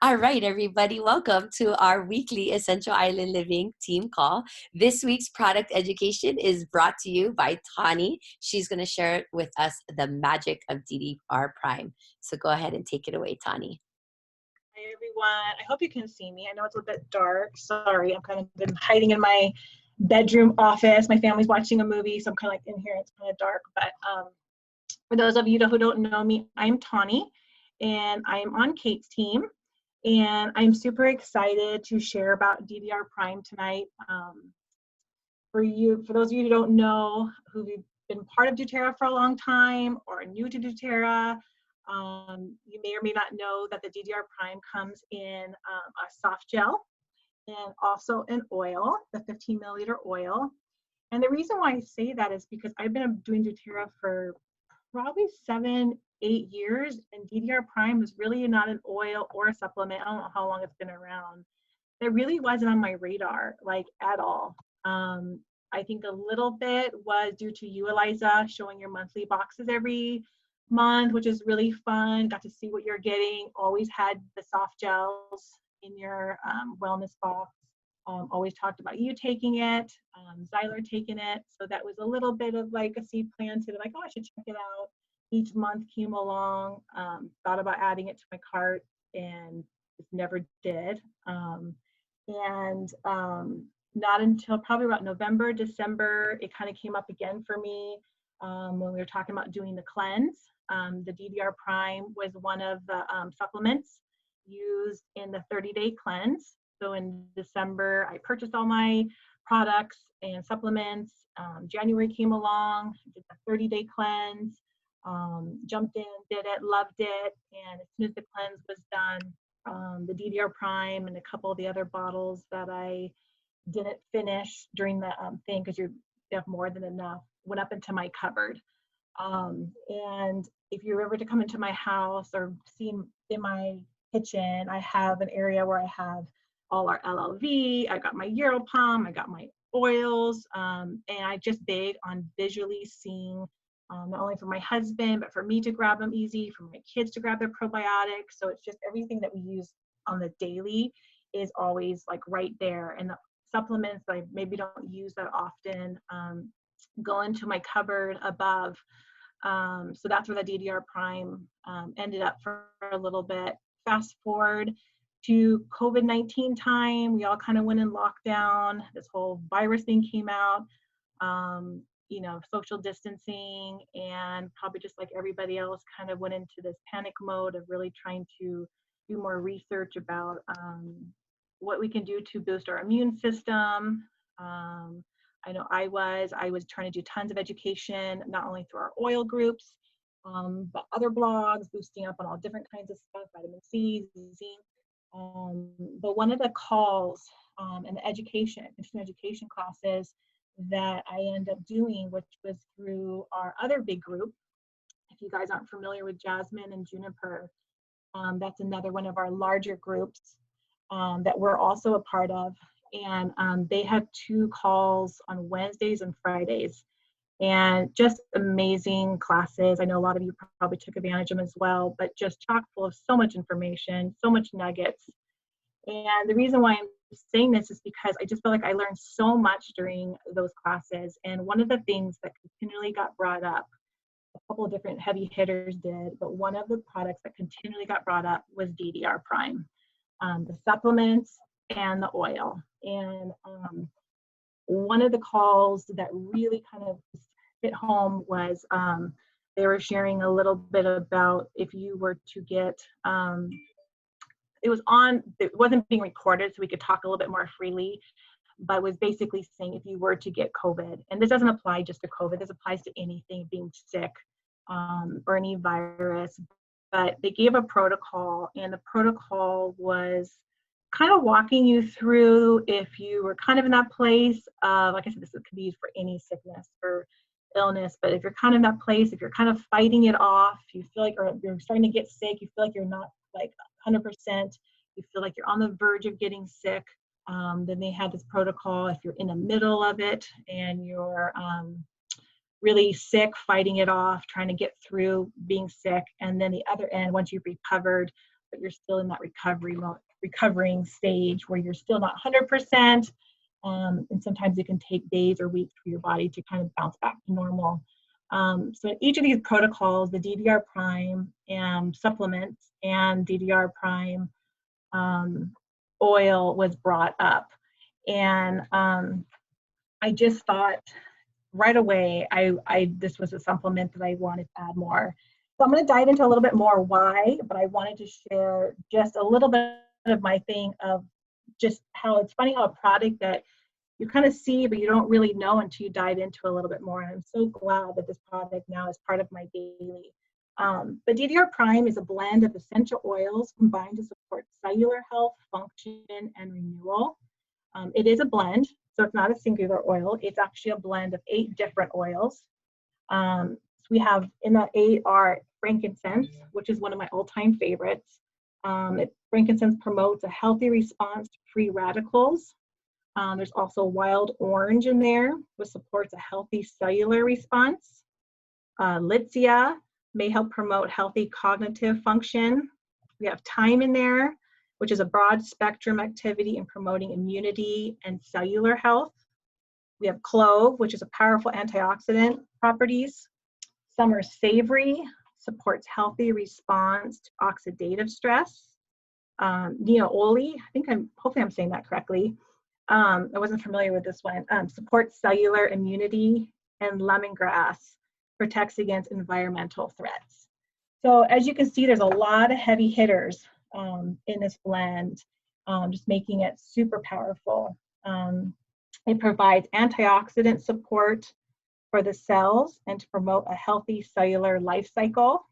All right, everybody, welcome to our weekly Essential Island Living team call. This week's product education is brought to you by Tawny. She's going to share with us the magic of DDR Prime. So go ahead and take it away, Tawny. Hi, everyone. I hope you can see me. I know it's a little bit dark. Sorry, I'm kind of been hiding in my bedroom office. My family's watching a movie, so I'm kind of like in here. It's kind of dark. But for those of you who don't know me, I'm Tawny, and I'm on Kate's team. And I'm super excited to share about DDR Prime tonight. For those of you who don't know, who've been part of doTERRA for a long time or new to doTERRA, you may or may not know that the DDR Prime comes in a soft gel and also an oil, the 15 milliliter oil. And the reason why I say that is because I've been doing doTERRA for probably 7-8 years, and DDR Prime was really not an oil or a supplement. I don't know how long it's been around. It really wasn't on my radar, like at all. I think a little bit was due to you, Eliza, showing your monthly boxes every month, which is really fun. Got to see what you're getting. Always had the soft gels in your wellness box. Always talked about you taking it, Zyler taking it. So that was a little bit of like a seed planted, like, oh, I should check it out. Each month came along, thought about adding it to my cart, and just never did. Not until probably about November, December, it kind of came up again for me when we were talking about doing the cleanse. The DDR Prime was one of the supplements used in the 30-day cleanse. So in December, I purchased all my products and supplements. January came along, did the 30-day cleanse, jumped in, did it, loved it. And as soon as the cleanse was done, the DDR Prime and a couple of the other bottles that I didn't finish during the thing, because you have more than enough, went up into my cupboard. And if you're ever to come into my house or see in my kitchen, I have an area where I have all our LLV, I got my Europalm, I got my oils, and I just big on visually seeing, not only for my husband, but for me to grab them easy, for my kids to grab their probiotics. So it's just everything that we use on the daily is always like right there. And the supplements that I maybe don't use that often go into my cupboard above. So that's where the DDR Prime ended up for a little bit. Fast forward to COVID-19 time, we all kind of went in lockdown. This whole virus thing came out, social distancing, and probably just like everybody else kind of went into this panic mode of really trying to do more research about what we can do to boost our immune system. I know I was trying to do tons of education, not only through our oil groups, but other blogs, boosting up on all different kinds of stuff, vitamin C, zinc. But one of the calls and the continuing education classes that I ended up doing, which was through our other big group. If you guys aren't familiar with Jasmine and Juniper, that's another one of our larger groups that we're also a part of. And they have 2 calls on Wednesdays and Fridays, and just amazing classes. I know a lot of you probably took advantage of them as well, but just chock full of so much information, so much nuggets. And the reason why I'm saying this is because I just feel like I learned so much during those classes. And one of the things that continually got brought up, a couple of different heavy hitters did, but one of the products that continually got brought up was DDR Prime, the supplements and the oil. And one of the calls that really kind of hit home was they were sharing a little bit about if you were to get, it wasn't being recorded, so we could talk a little bit more freely, but was basically saying if you were to get COVID, and this doesn't apply just to COVID, this applies to anything, being sick or any virus, but they gave a protocol, and the protocol was kind of walking you through if you were kind of in that place, like I said, this could be used for any sickness or illness, but if you're kind of in that place, if you're kind of fighting it off, you feel like, or you're starting to get sick, you feel like you're not like 100%, you feel like you're on the verge of getting sick, then they had this protocol. If you're in the middle of it and you're really sick, fighting it off, trying to get through being sick, and then the other end, once you've recovered, but you're still in that recovering stage where you're still not 100%. And sometimes it can take days or weeks for your body to kind of bounce back to normal. So in each of these protocols, the DDR Prime supplements and DDR Prime oil was brought up. And I just thought right away, this was a supplement that I wanted to add more. So I'm going to dive into a little bit more why, but I wanted to share just a little bit of my thing of just how it's funny how a product that you kind of see, but you don't really know until you dive into a little bit more. And I'm so glad that this product now is part of my daily. But DDR Prime is a blend of essential oils combined to support cellular health, function, and renewal. It is a blend, so it's not a singular oil. It's actually a blend of 8 different oils. So we have in the 8 are frankincense, which is one of my all-time favorites. Frankincense promotes a healthy response to free radicals. There's also wild orange in there, which supports a healthy cellular response. Litsea may help promote healthy cognitive function. We have thyme in there, which is a broad spectrum activity in promoting immunity and cellular health. We have clove, which is a powerful antioxidant properties. Summer savory supports healthy response to oxidative stress. Neoli, hopefully I'm saying that correctly. I wasn't familiar with this one. Supports cellular immunity, and lemongrass protects against environmental threats. So as you can see, there's a lot of heavy hitters in this blend, just making it super powerful. It provides antioxidant support for the cells and to promote a healthy cellular life cycle.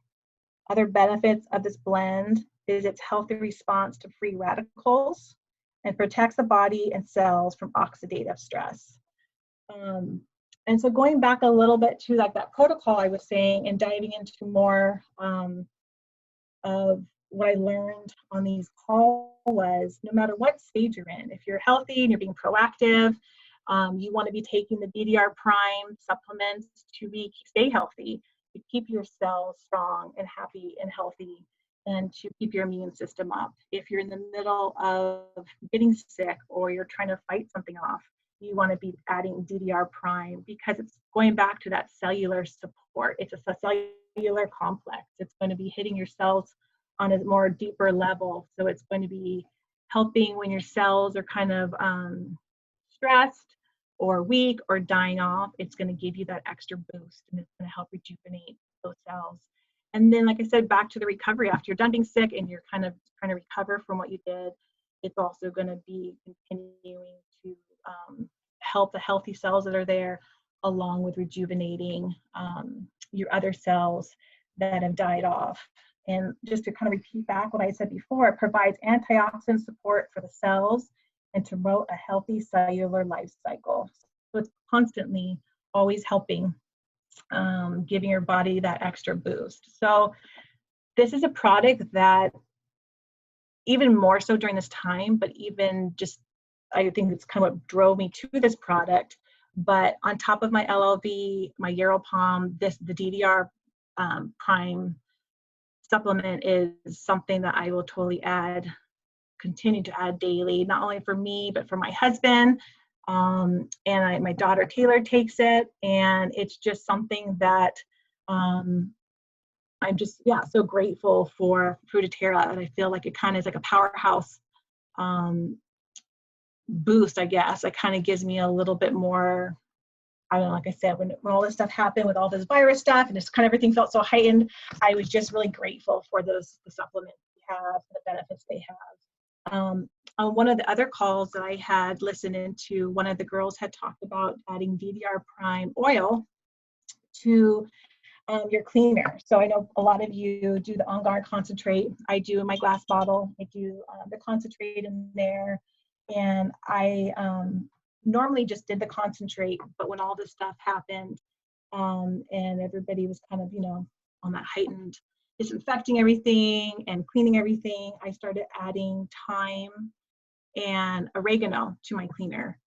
Other benefits of this blend is its healthy response to free radicals and protects the body and cells from oxidative stress. And so going back a little bit to like that protocol I was saying and diving into more of what I learned on these calls was no matter what stage you're in, if you're healthy and you're being proactive, you want to be taking the DDR Prime supplements to stay healthy, to keep your cells strong and happy and healthy, and to keep your immune system up. If you're in the middle of getting sick or you're trying to fight something off, you want to be adding DDR Prime because it's going back to that cellular support. It's a cellular complex. It's going to be hitting your cells on a more deeper level. So it's going to be helping when your cells are kind of stressed or weak or dying off. It's going to give you that extra boost and it's going to help rejuvenate those cells. And then, like I said, back to the recovery after you're done being sick and you're kind of trying to recover from what you did, it's also going to be continuing to help the healthy cells that are there, along with rejuvenating your other cells that have died off. And just to kind of repeat back what I said before, it provides antioxidant support for the cells and to promote a healthy cellular life cycle. So it's constantly always helping, giving your body that extra boost. So this is a product that even more so during this time, but even just, I think it's kind of what drove me to this product. But on top of my LLV, my Yaropalm, the DDR Prime supplement is something that I will totally continue to add daily, not only for me, but for my husband. And my daughter Taylor takes it, and it's just something that I'm just, so grateful for Fruitaterra. And I feel like it kind of is like a powerhouse boost, I guess. It kind of gives me a little bit more, I don't know, like I said, when all this stuff happened with all this virus stuff and just kind of everything felt so heightened, I was just really grateful for the supplements we have, the benefits they have. On one of the other calls that I had listened into, one of the girls had talked about adding DDR Prime oil to your cleaner. So I know a lot of you do the On Guard concentrate. I do in my glass bottle. I do the concentrate in there. And I normally just did the concentrate, but when all this stuff happened and everybody was kind of, on that heightened disinfecting everything and cleaning everything, I started adding thyme and oregano to my cleaner,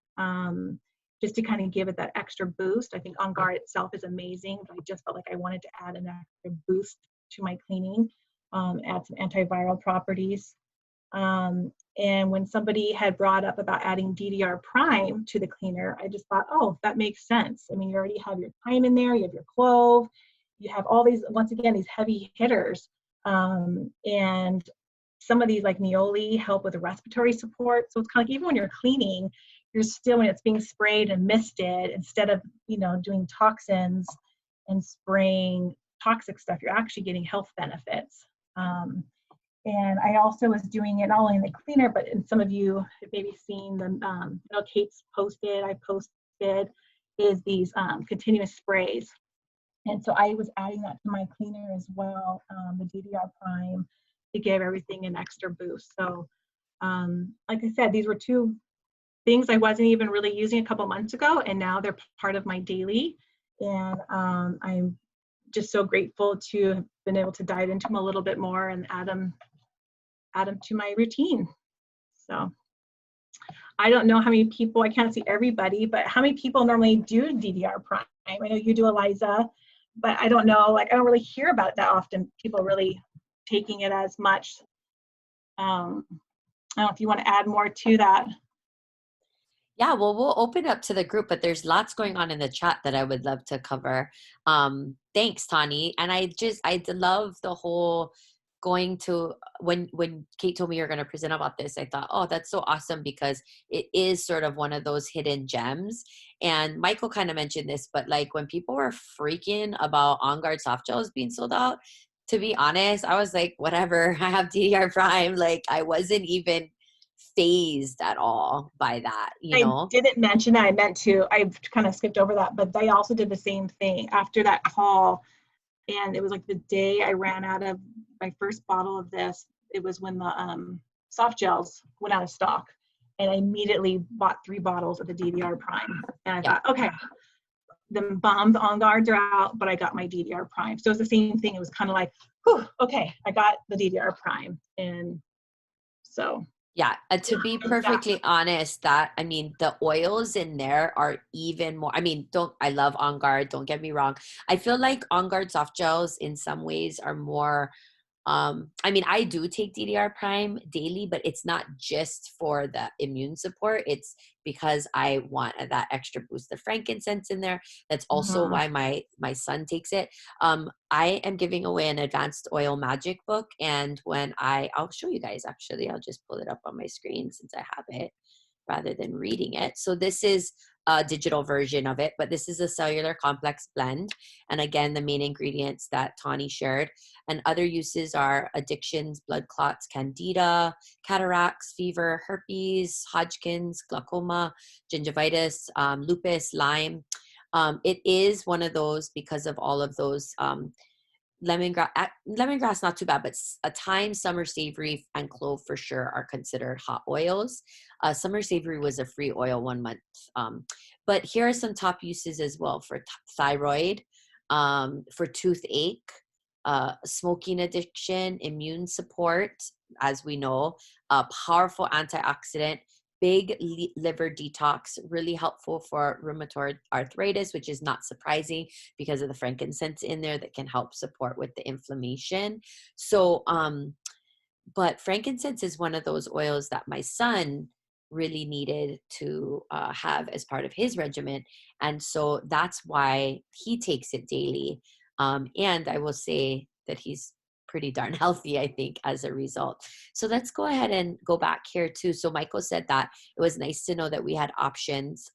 just to kind of give it that extra boost. I think On Guard itself is amazing, but I just felt like I wanted to add an extra boost to my cleaning. add some antiviral properties. And when somebody had brought up about adding DDR Prime to the cleaner, I just thought, oh, that makes sense. I mean, you already have your thyme in there, you have your clove, you have all these, once again, these heavy hitters. And some of these like Neoli help with the respiratory support. So it's kind of like even when you're cleaning, you're still, when it's being sprayed and misted, instead of, doing toxins and spraying toxic stuff, you're actually getting health benefits. And I also was doing it not only in the cleaner, but in some of you have maybe seen the, Kate's posted, I posted, is these continuous sprays. And so I was adding that to my cleaner as well, the DDR Prime, to give everything an extra boost. So like I said, these were two things I wasn't even really using a couple months ago, and now they're part of my daily. And I'm just so grateful to have been able to dive into them a little bit more and add them to my routine. So I don't know how many people, I can't see everybody, but how many people normally do DDR Prime? I know you do, Eliza, but I don't know, like I don't really hear about it that often, people really taking it as much. I don't know if you want to add more to that. Yeah, well, we'll open up to the group, but there's lots going on in the chat that I would love to cover. Thanks, Tawny. And I love the whole going to, when Kate told me you're going to present about this, I thought, oh, that's so awesome, because it is sort of one of those hidden gems. And Michael kind of mentioned this, but like when people were freaking about On Guard soft gels being sold out, to be honest, I was like, whatever, I have DDR Prime. Like I wasn't even phased at all by that, I didn't mention that. I meant to. I kind of skipped over that, but they also did the same thing after that call. And it was like the day I ran out of my first bottle of this. It was when the soft gels went out of stock, and I immediately bought 3 bottles of the DDR Prime. And I thought, okay, the bombs On Guards are out, but I got my DDR Prime. So it's the same thing. It was kind of like, whew, okay, I got the DDR Prime, and so. Yeah, to be perfectly honest, the oils in there are even more. I love On Guard, don't get me wrong. I feel like On Guard soft gels in some ways are more, I do take DDR Prime daily, but it's not just for the immune support. It's because I want that extra boost of frankincense in there. That's also why my son takes it. I am giving away an advanced oil magic book, and I'll show you guys, actually. I'll just pull it up on my screen since I have it rather than reading it. So this is a digital version of it, but this is a cellular complex blend. And again, the main ingredients that Tawny shared. And other uses are addictions, blood clots, candida, cataracts, fever, herpes, Hodgkin's, glaucoma, gingivitis, lupus, Lyme. It is one of those, because of all of those, lemongrass not too bad, but a thyme, summer savory, and clove for sure are considered hot oils. Summer savory was a free oil 1 month. But here are some top uses as well for thyroid, for toothache, smoking addiction, immune support, as we know, a powerful antioxidant, big liver detox, really helpful for rheumatoid arthritis, which is not surprising because of the frankincense in there that can help support with the inflammation. So, but frankincense is one of those oils that my son really needed to have as part of his regimen. And so that's why he takes it daily. And I will say that he's pretty darn healthy, I think, as a result. So let's go ahead and go back here too. So Michael said that it was nice to know that we had options.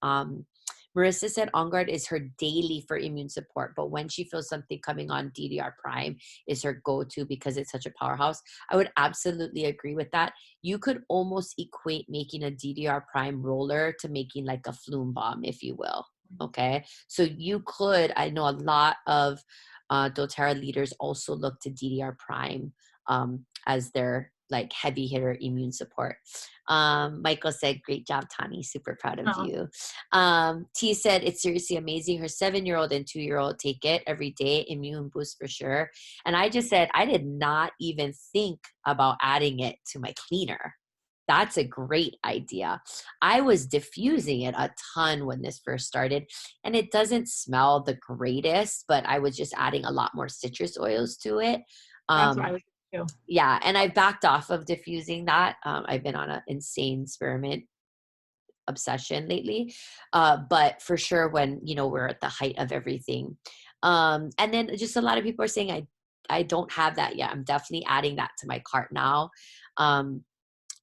Marissa said On Guard is her daily for immune support, but when she feels something coming on, DDR Prime is her go-to because it's such a powerhouse. I would absolutely agree with that. You could almost equate making a DDR Prime roller to making like a flume bomb, if you will. Okay. So you could, I know a lot of doTERRA leaders also look to DDR Prime as their like heavy hitter immune support. Michael said, great job, Tawny. Super proud of you. T said, it's seriously amazing. Her 7-year-old and 2-year-old take it every day. Immune boost for sure. And I just said, I did not even think about adding it to my cleaner. That's a great idea. I was diffusing it a ton when this first started, and it doesn't smell the greatest, but I was just adding a lot more citrus oils to it. That's what I was too. Yeah, and I backed off of diffusing that. I've been on an insane spearmint obsession lately, but for sure when we're at the height of everything, and then just a lot of people are saying I don't have that yet. I'm definitely adding that to my cart now. um,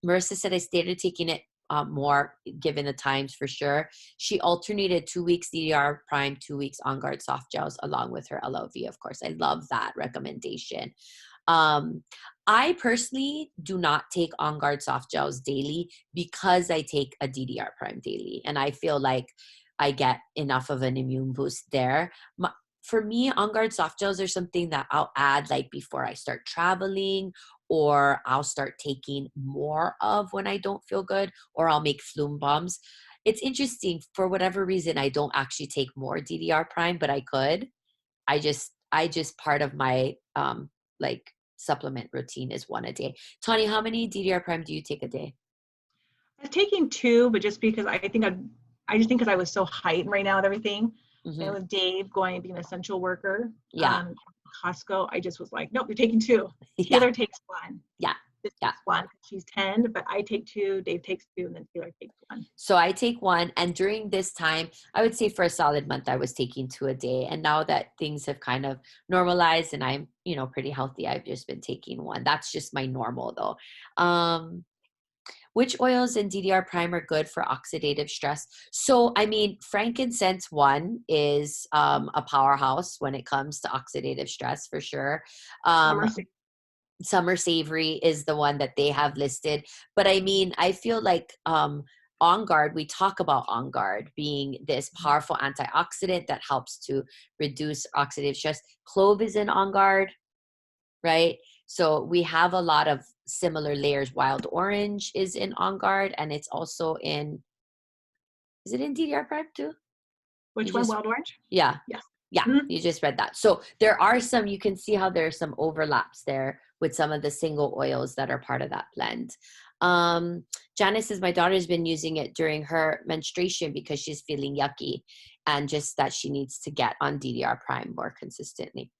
Marissa said I started taking it more given the times for sure. She alternated 2 weeks DDR Prime, 2 weeks On Guard soft gels along with her LOV. Of course, I love that recommendation. Um, I personally do not take On Guard soft gels daily because I take a DDR Prime daily, and I feel like I get enough of an immune boost there. For me, On Guard soft gels are something that I'll add like before I start traveling, or I'll start taking more of when I don't feel good, or I'll make flume bombs. It's interesting, for whatever reason, I don't actually take more DDR Prime, but I could. I just part of my like supplement routine is one a day. Tawny, how many DDR Prime do you take a day? I was taking two, but just because I just think because I was so heightened right now with everything, and Hmm. with Dave going and being an essential worker, Yeah. Costco, I just was like, nope, you're taking two. Yeah. Taylor takes one. Yeah. This Yeah. takes one. She's 10, but I take two. Dave takes two, and then Taylor takes one. So I take one, and during this time, I would say for a solid month, I was taking two a day. And now that things have kind of normalized and I'm, pretty healthy, I've just been taking one. That's just my normal though. Which oils in DDR Prime are good for oxidative stress? So, I mean, frankincense one is a powerhouse when it comes to oxidative stress for sure. Um, Summer, Summer Savory is the one that they have listed. But I mean, I feel like On Guard, we talk about On Guard being this powerful antioxidant that helps to reduce oxidative stress. Clove is in On Guard, right? So we have a lot of similar layers. Wild Orange is in On Guard, and it's also is it in DDR Prime too? You which one? just, Wild orange? yeah. Yes. Yeah, Mm-hmm. you just read that. So there are some, you can see how there are some overlaps there with some of the single oils that are part of that blend. Janice says, my daughter's been using it during her menstruation because she's feeling yucky, and just that she needs to get on DDR Prime more consistently.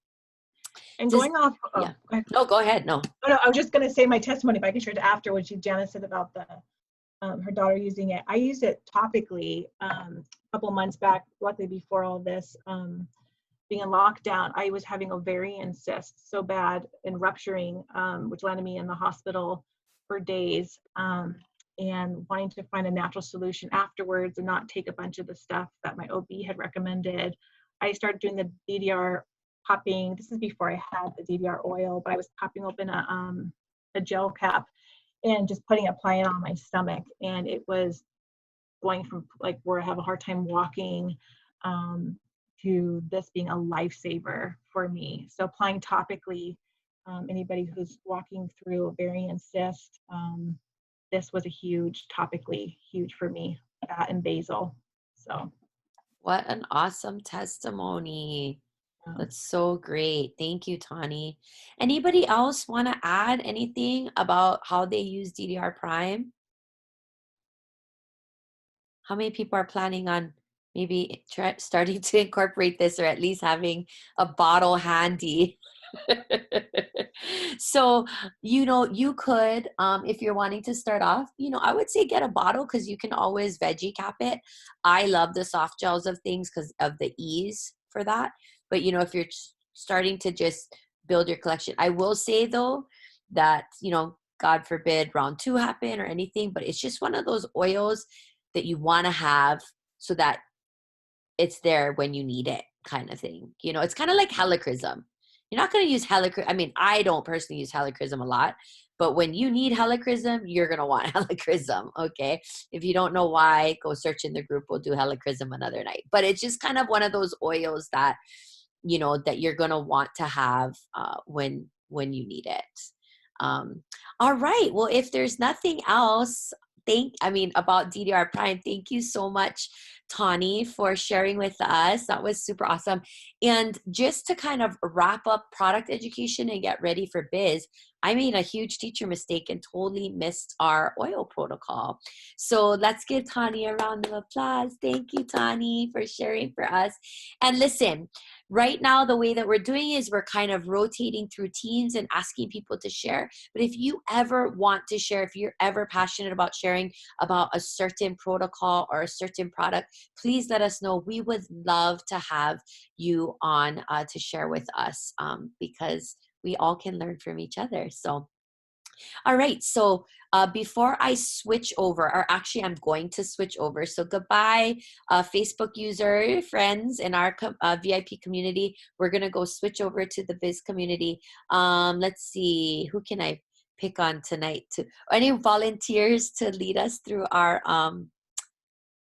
And Does, going off, yeah. oh, go ahead. No, go ahead. No. Oh, no, I was just going to say my testimony, if I can share it after what Janice said about her daughter using it. I used it topically a couple months back, luckily before all this. Being in lockdown, I was having ovarian cysts so bad and rupturing, which landed me in the hospital for days, and wanting to find a natural solution afterwards and not take a bunch of the stuff that my OB had recommended. I started doing the DDR popping. This is before I had the DDR oil, but I was popping open a gel cap and just applying it on my stomach. And it was going from like where I have a hard time walking, to this being a lifesaver for me. So applying topically, anybody who's walking through ovarian cyst, this was a topically huge for me, that and basil. So What an awesome testimony. That's so great. Thank you, Tawny. Anybody else want to add anything about how they use DDR Prime? How many people are planning on maybe starting to incorporate this, or at least having a bottle handy? So, you could, if you're wanting to start off, I would say get a bottle because you can always veggie cap it. I love the soft gels of things because of the ease for that. But, if you're starting to just build your collection, I will say though that, God forbid round two happen or anything, but it's just one of those oils that you want to have so that it's there when you need it, kind of thing. It's kind of like helichrysum. You're not going to use helichrysum. I mean, I don't personally use helichrysum a lot, but when you need helichrysum, you're going to want helichrysum. Okay. If you don't know why, go search in the group. We'll do helichrysum another night. But it's just kind of one of those oils that, that you're going to want to have when you need it. All right. Well, if there's nothing else, about DDR Prime, thank you so much, Tawny, for sharing with us. That was super awesome. And just to kind of wrap up product education and get ready for biz, I made a huge teacher mistake and totally missed our oil protocol. So let's give Tawny a round of applause. Thank you, Tawny, for sharing for us. And listen, right now, the way that we're doing is we're kind of rotating through teams and asking people to share. But if you ever want to share, if you're ever passionate about sharing about a certain protocol or a certain product, please let us know. We would love to have you on to share with us because we all can learn from each other. So all right. So before I switch over, or actually, I'm going to switch over. So goodbye, Facebook user friends in our VIP community. We're gonna go switch over to the Biz community. Let's see, who can I pick on tonight? To any volunteers to lead us through our